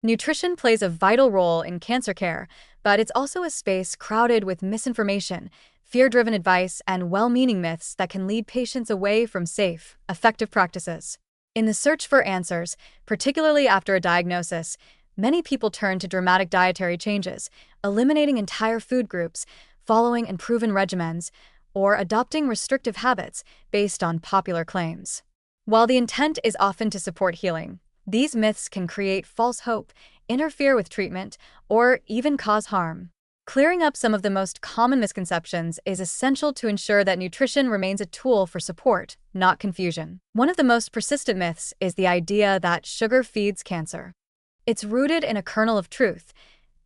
Nutrition plays a vital role in cancer care, but it's also a space crowded with misinformation, fear-driven advice, and well-meaning myths that can lead patients away from safe, effective practices. In the search for answers, particularly after a diagnosis, many people turn to dramatic dietary changes, eliminating entire food groups, following unproven regimens, or adopting restrictive habits based on popular claims. While the intent is often to support healing, these myths can create false hope, interfere with treatment, or even cause harm. Clearing up some of the most common misconceptions is essential to ensure that nutrition remains a tool for support, not confusion. One of the most persistent myths is the idea that sugar feeds cancer. It's rooted in a kernel of truth.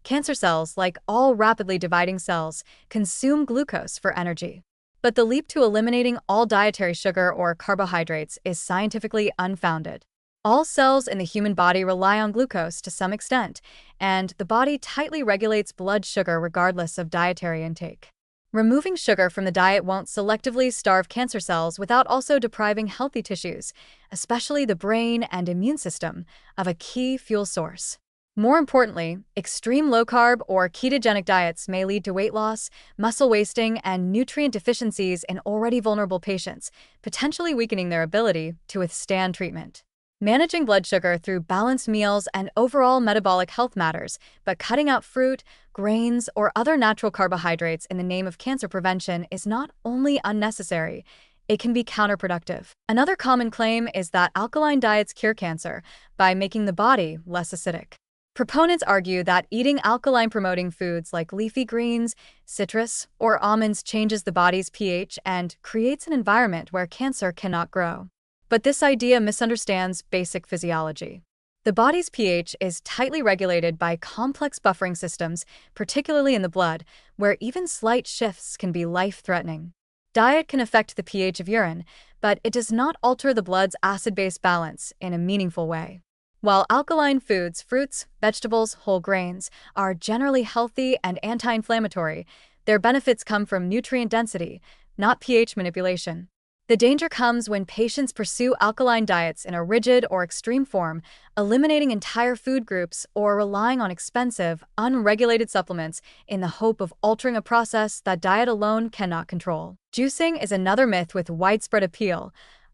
Cancer cells, like all rapidly dividing cells, consume glucose for energy. But the leap to eliminating all dietary sugar or carbohydrates is scientifically unfounded. All cells in the human body rely on glucose to some extent, and the body tightly regulates blood sugar regardless of dietary intake. Removing sugar from the diet won't selectively starve cancer cells without also depriving healthy tissues, especially the brain and immune system, of a key fuel source. More importantly, extreme low-carb or ketogenic diets may lead to weight loss, muscle wasting, and nutrient deficiencies in already vulnerable patients, potentially weakening their ability to withstand treatment. Managing blood sugar through balanced meals and overall metabolic health matters, but cutting out fruit, grains, or other natural carbohydrates in the name of cancer prevention is not only unnecessary, it can be counterproductive. Another common claim is that alkaline diets cure cancer by making the body less acidic. Proponents argue that eating alkaline-promoting foods like leafy greens, citrus, or almonds changes the body's pH and creates an environment where cancer cannot grow. But this idea misunderstands basic physiology. The body's pH is tightly regulated by complex buffering systems, particularly in the blood, where even slight shifts can be life-threatening. Diet can affect the pH of urine, but it does not alter the blood's acid-base balance in a meaningful way. While alkaline foods, fruits, vegetables, whole grains, are generally healthy and anti-inflammatory, their benefits come from nutrient density, not pH manipulation. The danger comes when patients pursue alkaline diets in a rigid or extreme form, eliminating entire food groups or relying on expensive, unregulated supplements in the hope of altering a process that diet alone cannot control. Juicing is another myth with widespread appeal,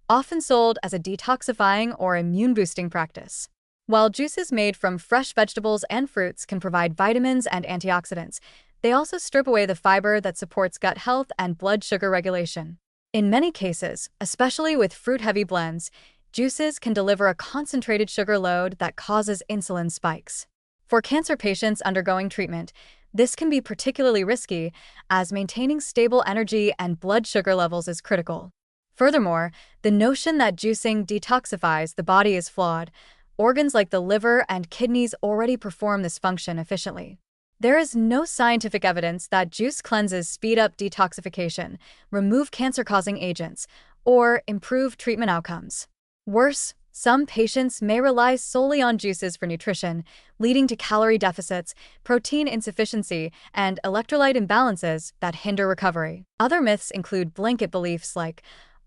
often sold as a detoxifying or immune-boosting practice. While juices made from fresh vegetables and fruits can provide vitamins and antioxidants, they also strip away the fiber that supports gut health and blood sugar regulation. In many cases, especially with fruit-heavy blends, juices can deliver a concentrated sugar load that causes insulin spikes. For cancer patients undergoing treatment, this can be particularly risky, as maintaining stable energy and blood sugar levels is critical. Furthermore, the notion that juicing detoxifies the body is flawed. Organs like the liver and kidneys already perform this function efficiently. There is no scientific evidence that juice cleanses speed up detoxification, remove cancer-causing agents, or improve treatment outcomes. Worse, some patients may rely solely on juices for nutrition, leading to calorie deficits, protein insufficiency, and electrolyte imbalances that hinder recovery. Other myths include blanket beliefs like,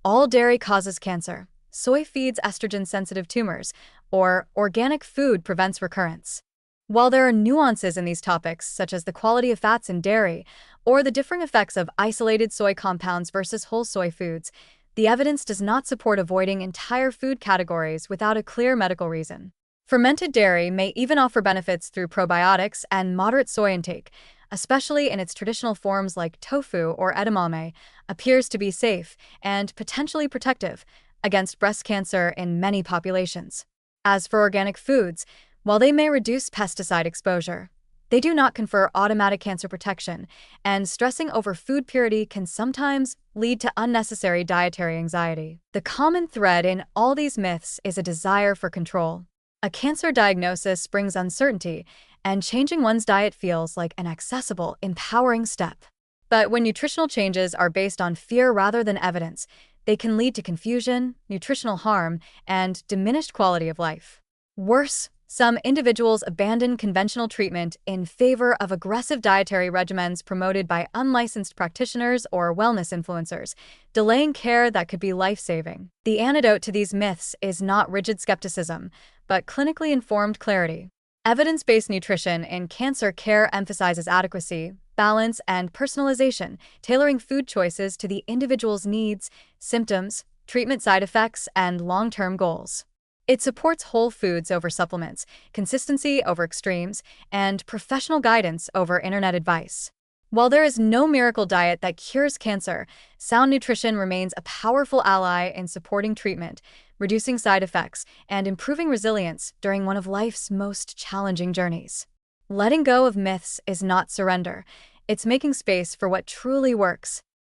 all dairy causes cancer, soy feeds estrogen-sensitive tumors, or organic food prevents recurrence. While there are nuances in these topics, such as the quality of fats in dairy or the differing effects of isolated soy compounds versus whole soy foods, the evidence does not support avoiding entire food categories without a clear medical reason. Fermented dairy may even offer benefits through probiotics and moderate soy intake, especially in its traditional forms like tofu or edamame, appears to be safe and potentially protective against breast cancer in many populations. As for organic foods, while they may reduce pesticide exposure, they do not confer automatic cancer protection, and stressing over food purity can sometimes lead to unnecessary dietary anxiety. The common thread in all these myths is a desire for control. A cancer diagnosis brings uncertainty, and changing one's diet feels like an accessible, empowering step. But when nutritional changes are based on fear rather than evidence, they can lead to confusion, nutritional harm, and diminished quality of life. Worse, some individuals abandon conventional treatment in favor of aggressive dietary regimens promoted by unlicensed practitioners or wellness influencers, delaying care that could be life-saving. The antidote to these myths is not rigid skepticism, but clinically informed clarity. Evidence-based nutrition in cancer care emphasizes adequacy, balance, and personalization, tailoring food choices to the individual's needs, symptoms, treatment side effects, and long-term goals. It supports whole foods over supplements, consistency over extremes, and professional guidance over internet advice. While there is no miracle diet that cures cancer, sound nutrition remains a powerful ally in supporting treatment, reducing side effects, and improving resilience during one of life's most challenging journeys. Letting go of myths is not surrender, it's making space for what truly works.